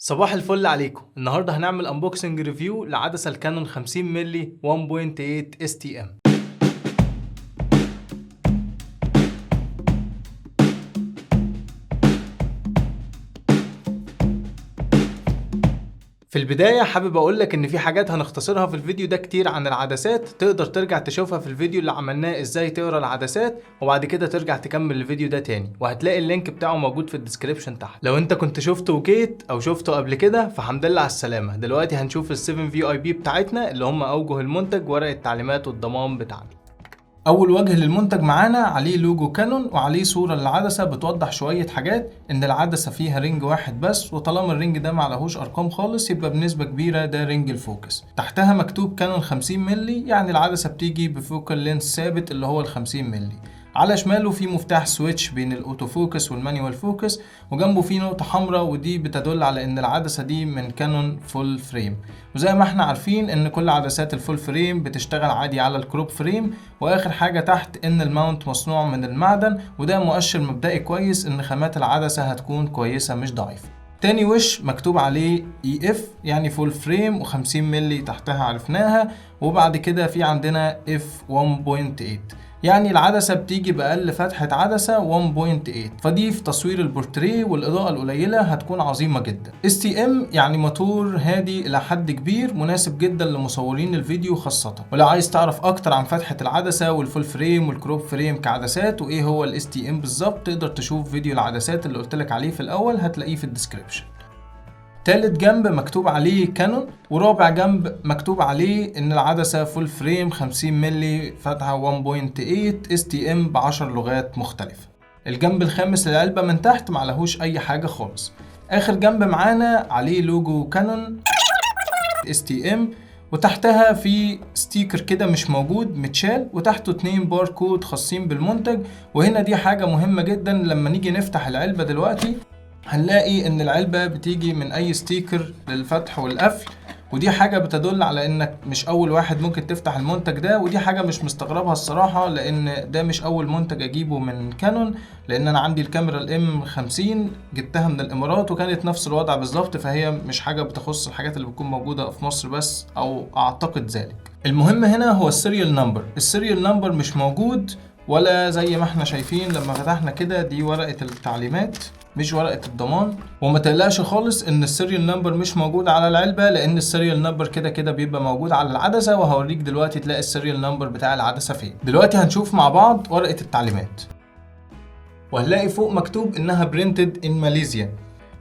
صباح الفل عليكم. النهارده هنعمل انبوكسنج ريفيو لعدسه الكانون 50 مللي 1.8 اس تي ام. في البداية حابب أقولك إن في حاجات هنختصرها في الفيديو ده كتير عن العدسات، تقدر ترجع تشوفها في الفيديو اللي عملناه إزاي تقرا العدسات، وبعد كده ترجع تكمل الفيديو ده تاني، وهتلاقي اللينك بتاعه موجود في الديسكريبشن تحت. لو أنت كنت شفته وجيت أو شفته قبل كده فحمد لله على السلامة. دلوقتي هنشوف ال7 في اي بي بتاعتنا اللي هم أوجه المنتج، ورق التعليمات والضمان بتاعنا. اول وجه للمنتج معانا عليه لوجو كانون وعليه صورة للعدسة بتوضح شوية حاجات، ان العدسة فيها رينج واحد بس، وطالما الرينج ده معلهوش ارقام خالص يبقى بنسبة كبيرة ده رينج الفوكس. تحتها مكتوب كانون 50 مللي، يعني العدسة بتيجي بفوكال لينس ثابت اللي هو ال 50 مللي. على شماله في مفتاح سويتش بين الاوتو فوكس والمانيوال فوكس، وجنبه في نقطة حمراء ودي بتدل على ان العدسة دي من كانون فول فريم. وزي ما احنا عارفين ان كل عدسات الفول فريم بتشتغل عادي على الكروب فريم. واخر حاجة تحت ان الماونت مصنوع من المعدن، وده مؤشر مبدئي كويس ان خامات العدسة هتكون كويسة مش ضعيفة. تاني وش مكتوب عليه اي اف يعني فول فريم و50 مللي، تحتها عرفناها. وبعد كده في عندنا اف 1.8، يعني العدسة بتيجي بأقل فتحة عدسة 1.8، فدي في تصوير البورتريه والإضاءة القليلة هتكون عظيمة جدا. STM يعني موتور هادي إلى حد كبير، مناسب جدا لمصورين الفيديو خاصة. ولو عايز تعرف أكتر عن فتحة العدسة والفول فريم والكروب فريم كعدسات وإيه هو ال STM بالظبط، تقدر تشوف فيديو العدسات اللي قلتلك عليه في الأول، هتلاقيه في الديسكريبشن. تالت جنب مكتوب عليه كانون، ورابع جنب مكتوب عليه ان العدسة فول فريم 50 مللي فتحة 1.8 STM ب10 لغات مختلفة. الجنب الخامس للعلبة من تحت معلهوش اي حاجة خالص. اخر جنب معانا عليه لوجو كانون STM، وتحتها في ستيكر كده مش موجود متشال، وتحته 2 باركود خاصين بالمنتج. وهنا دي حاجة مهمة جدا، لما نيجي نفتح العلبة دلوقتي هنلاقي ان العلبة بتيجي من اي ستيكر للفتح والقفل، ودي حاجة بتدل على انك مش اول واحد ممكن تفتح المنتج ده. ودي حاجة مش مستغربها الصراحة، لان ده مش اول منتج اجيبه من كانون، لان انا عندي الكاميرا الام 50 جبتها من الامارات وكانت نفس الوضع بالظبط، فهي مش حاجة بتخص الحاجات اللي بتكون موجودة في مصر بس، او اعتقد ذلك. المهم هنا هو السيريال نمبر. السيريال نمبر مش موجود، ولا زي ما احنا شايفين لما فتحنا كده دي ورقة التعليمات مش ورقة الضمان. وما تقلقش خالص ان السيريال نمبر مش موجود على العلبة، لان السيريال نمبر كده كده بيبقى موجود على العدسة، وهوريك دلوقتي تلاقي السيريال نمبر بتاع العدسة فين. دلوقتي هنشوف مع بعض ورقة التعليمات، وهنلاقي فوق مكتوب انها برينتد ان ماليزيا.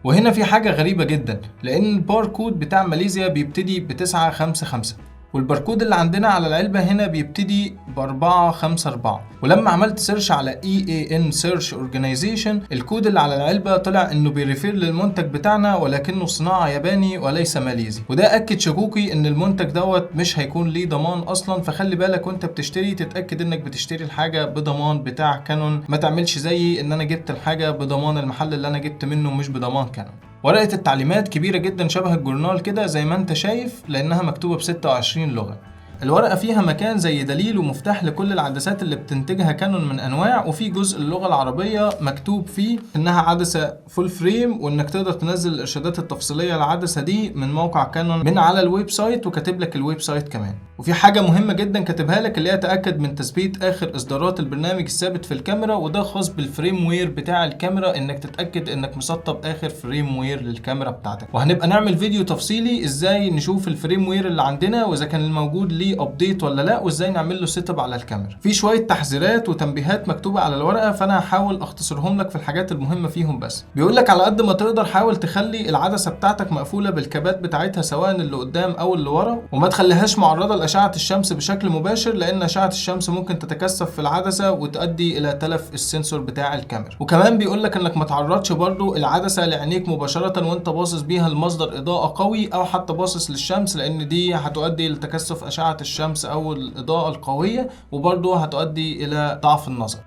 وهنا في حاجة غريبة جدا، لان الباركود بتاع ماليزيا بيبتدي ب955، والباركود اللي عندنا على العلبة هنا بيبتدي ب454. ولما عملت سيرش على EAN Search Organization، الكود اللي على العلبة طلع انه بيريفير للمنتج بتاعنا، ولكنه صناعة ياباني وليس ماليزي. وده اكد شكوكي ان المنتج دوت مش هيكون ليه ضمان اصلا. فخلي بالك وانت بتشتري تتأكد انك بتشتري الحاجة بضمان بتاع كانون، ما تعملش زي ان انا جبت الحاجة بضمان المحل اللي انا جبت منه مش بضمان كانون. ورقة التعليمات كبيرة جدا شبه الجورنال كده زي ما انت شايف، لانها مكتوبة ب26 لغة. الورقة فيها مكان زي دليل ومفتاح لكل العدسات اللي بتنتجها كانون من انواع، وفي جزء اللغة العربية مكتوب فيه انها عدسة فول فريم، وانك تقدر تنزل الارشادات التفصيلية للعدسة دي من موقع كانون من على الويب سايت، وكاتب لك الويب سايت كمان. وفي حاجة مهمة جدا كاتبها لك، اللي هي تأكد من تثبيت اخر اصدارات البرنامج الثابت في الكاميرا، وده خاص بالفريم وير بتاع الكاميرا، انك تتأكد انك مسطب اخر فريم وير للكاميرا بتاعتك. وهنبقى نعمل فيديو تفصيلي ازاي نشوف الفريم وير اللي عندنا، واذا كان الموجود ليه ابديت ولا لا، وازاي نعمل له سيت اب على الكاميرا. في شويه تحذيرات وتنبيهات مكتوبه على الورقه، فانا هحاول اختصرهم لك في الحاجات المهمه فيهم. بس بيقول لك على قد ما تقدر حاول تخلي العدسه بتاعتك مقفوله بالكابات بتاعتها سواء اللي قدام او اللي ورا، وما تخليهاش معرضه لاشعه الشمس بشكل مباشر، لان اشعه الشمس ممكن تتكثف في العدسه وتؤدي الى تلف السنسور بتاع الكاميرا. وكمان بيقول لك انك ما تعرضش برضو العدسه لعينيك مباشره وانت باصص بيها لمصدر اضاءه قوي، او حتى باصص للشمس، لان دي هتؤدي لتكثف اشعه الشمس او الإضاءة القوية، وبرضه هتؤدي إلى ضعف النظر.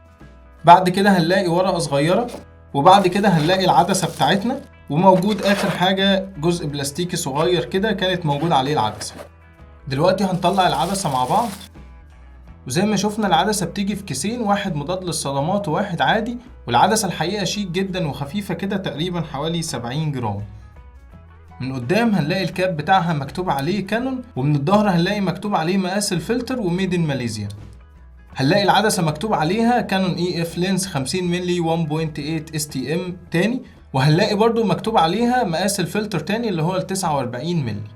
بعد كده هنلاقي ورقة صغيرة، وبعد كده هنلاقي العدسة بتاعتنا، وموجود آخر حاجة جزء بلاستيكي صغير كده كانت موجود عليه العدسة. دلوقتي هنطلع العدسة مع بعض، وزي ما شفنا العدسة بتيجي في كيسين، واحد مضاد للصدمات وواحد عادي. والعدسة الحقيقة شيك جدا وخفيفة كده، تقريبا حوالي 70 جرام. من قدام هنلاقي الكاب بتاعها مكتوب عليه كانون، ومن الظهر هنلاقي مكتوب عليه مقاس الفلتر وميد ان ماليزيا. هنلاقي العدسة مكتوب عليها كانون اي اف لينس 50 مللي 1.8 اس تي ام تاني، وهنلاقي برضو مكتوب عليها مقاس الفلتر تاني اللي هو ال 49 مللي.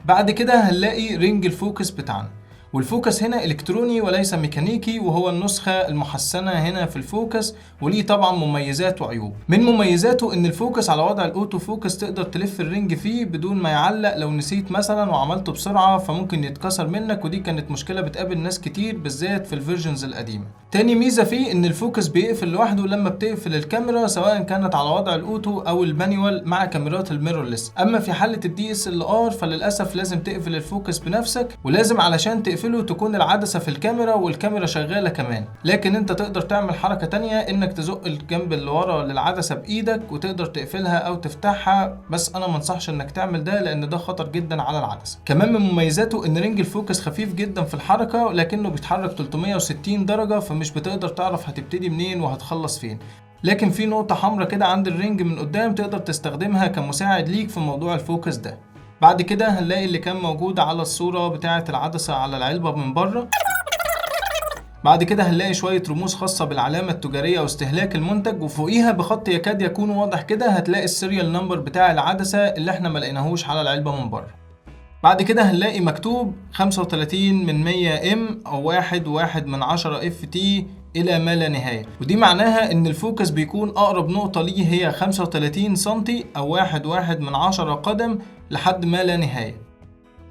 بعد كده هنلاقي رينج الفوكس بتاعنا، والفوكس هنا الكتروني وليس ميكانيكي، وهو النسخة المحسنة هنا في الفوكس، وليه طبعا مميزات وعيوب. من مميزاته ان الفوكس على وضع الاوتو فوكس تقدر تلف الرينج فيه بدون ما يعلق، لو نسيت مثلا وعملته بسرعة فممكن يتكسر منك، ودي كانت مشكلة بتقابل ناس كتير بالذات في الفيرجنز القديمة. تاني ميزة فيه ان الفوكس بيقفل لوحده لما بتقفل الكاميرا، سواء كانت على وضع الاوتو او المانيوال مع كاميرات الميرورلس. اما في حالة الدي اس ال ار فللاسف لازم تقفل الفوكس بنفسك، ولازم علشان تقفله تكون العدسة في الكاميرا والكاميرا شغالة كمان. لكن انت تقدر تعمل حركة تانية انك تزق الجنب اللي ورا للعدسة بايدك وتقدر تقفلها او تفتحها، بس انا منصحش انك تعمل ده لان ده خطر جدا على العدسة. كمان من مميزاته ان رينج الفوكس خفيف جدا في الحركة، لكنه بيتحرك 360 درجة، فمش بتقدر تعرف هتبتدي منين وهتخلص فين. لكن في نقطة حمراء كده عند الرينج من قدام تقدر تستخدمها كمساعد ليك في موضوع الفوكس ده. بعد كده هنلاقي اللي كان موجود على الصورة بتاعة العدسة على العلبة من بره. بعد كده هنلاقي شوية رموز خاصة بالعلامة التجارية واستهلاك المنتج، وفوقيها بخط يكاد يكون واضح كده هتلاقي السيريال نمبر بتاع العدسة اللي احنا ملقيناهوش على العلبة من بره. بعد كده هنلاقي مكتوب 35/100 ام او 1.1 اف تي الى ما لا نهاية، ودي معناها ان الفوكس بيكون اقرب نقطة ليه هي 35 سنتي او 1.1 قدم لحد ما لا نهاية.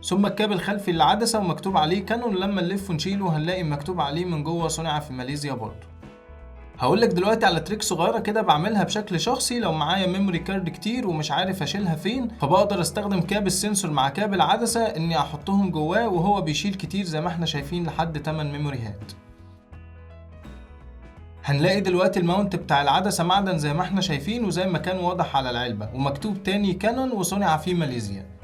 ثم الكابل الخلفي للعدسة ومكتوب عليه كانون، لما نلف ونشيله هنلاقي مكتوب عليه من جوه صنع في ماليزيا برضه. هقولك دلوقتي على تريك صغيرة كده بعملها بشكل شخصي. لو معايا ميموري كارد كتير ومش عارف اشيلها فين، فبقدر استخدم كابل سنسور مع كابل عدسة اني احطهم جواه وهو بيشيل كتير زي ما احنا شايفين لحد 8 ميموريهات. هنلاقي دلوقتي الماونت بتاع العدسة معدن زي ما احنا شايفين وزي ما كان واضح على العلبة، ومكتوب تاني كانون وصنع في ماليزيا.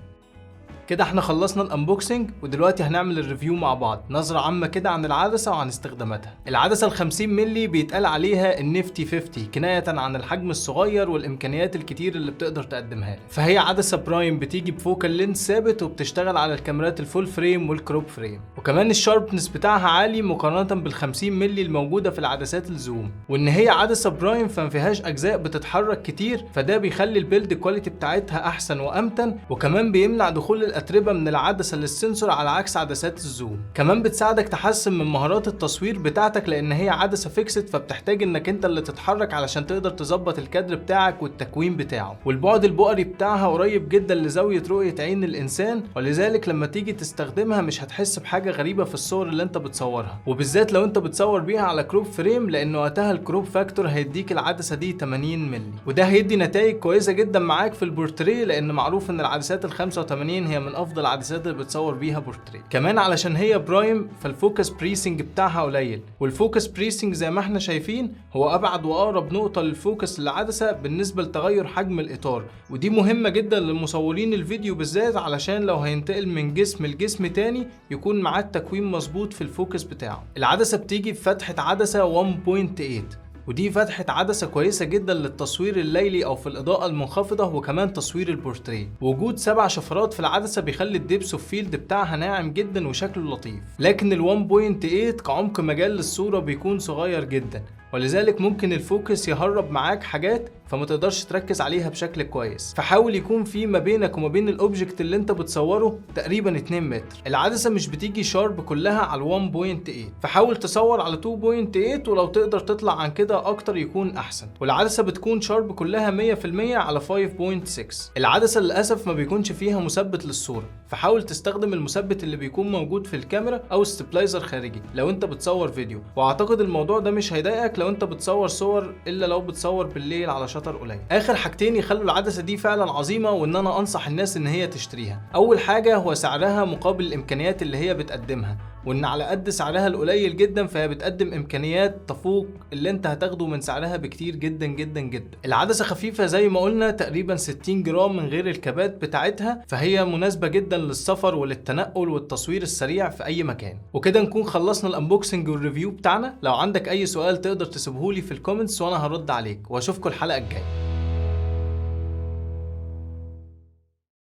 كده احنا خلصنا الانبوكسنج، ودلوقتي هنعمل الريفيو مع بعض، نظرة عامة كده عن العدسة وعن استخداماتها. العدسة ال50 مللي بيتقال عليها النفتي 50 كناية عن الحجم الصغير والامكانيات الكتير اللي بتقدر تقدمها لك. فهي عدسة برايم بتيجي بفوكال لينس ثابت وبتشتغل على الكاميرات الفول فريم والكروب فريم، وكمان الشاربنس بتاعها عالي مقارنة بال50 مللي الموجودة في العدسات الزوم. وان هي عدسة برايم فما فيهاش اجزاء بتتحرك كتير، فده بيخلي البيلد كواليتي بتاعتها احسن وامتن، وكمان بيمنع دخول الأتربة من العدسة للسنسور على عكس عدسات الزوم. كمان بتساعدك تحسن من مهارات التصوير بتاعتك لان هي عدسة فيكسد، فبتحتاج انك انت اللي تتحرك علشان تقدر تظبط الكادر بتاعك والتكوين بتاعه. والبعد البؤري بتاعها قريب جدا لزاوية رؤية عين الانسان، ولذلك لما تيجي تستخدمها مش هتحس بحاجة غريبة في الصور اللي انت بتصورها، وبالذات لو انت بتصور بيها على كروب فريم، لان وقتها الكروب فاكتور هيديك العدسة دي 80 مللي، وده هيدي نتائج كويسة جدا معاك في البورتريه، لان معروف ان العدسات ال85 هي من افضل العدسات اللي بتصور بيها بورتريه. كمان علشان هي برايم فالفوكس بريسنج بتاعها قليل، والفوكس بريسنج زي ما احنا شايفين هو ابعد واقرب نقطه للفوكس للعدسه بالنسبه لتغير حجم الاطار، ودي مهمه جدا للمصورين الفيديو بالذات، علشان لو هينتقل من جسم لجسم تاني يكون معاه التكوين مظبوط في الفوكس بتاعه. العدسه بتيجي بفتحه عدسه 1.8، ودي فتحة عدسة كويسة جدا للتصوير الليلي او في الاضاءة المنخفضة، وكمان تصوير البورتريه. وجود 7 شفرات في العدسة بيخلي الديبس اوف فيلد بتاعها ناعم جدا وشكله لطيف، لكن ال 1.8 كعمق مجال للصورة بيكون صغير جدا، ولذلك ممكن الفوكس يهرب معاك حاجات فما تقدرش تركز عليها بشكل كويس. فحاول يكون في ما بينك وما بين الاوبجكت اللي انت بتصوره تقريبا 2 متر. العدسة مش بتيجي شارب كلها على 1.8، فحاول تصور على 2.8، ولو تقدر تطلع عن كده اكتر يكون احسن. والعدسة بتكون شارب كلها 100% على 5.6. العدسة للاسف ما بيكونش فيها مثبت للصورة، فحاول تستخدم المثبت اللي بيكون موجود في الكاميرا او ستابلايزر خارجي لو انت بتصور فيديو، واعتقد الموضوع ده مش هيضايقك لو انت بتصور صور، الا لو بتصور بالليل على شطر قليل. اخر حاجتين يخلوا العدسه دي فعلا عظيمه وان انا انصح الناس ان هي تشتريها. اول حاجه هو سعرها مقابل الامكانيات اللي هي بتقدمها، وان على قد سعرها القليل جدا فهي بتقدم امكانيات تفوق اللي انت هتاخده من سعرها بكتير جدا جدا جدا. العدسه خفيفه زي ما قلنا تقريبا 60 جرام من غير الكابات بتاعتها، فهي مناسبه جدا للسفر وللتنقل والتصوير السريع في اي مكان. وكده نكون خلصنا الانبوكسنج والريفيو بتاعنا. لو عندك اي سؤال تقدر تسيبهولي في الكومنتس وانا هرد عليك، واشوفكم الحلقه الجايه.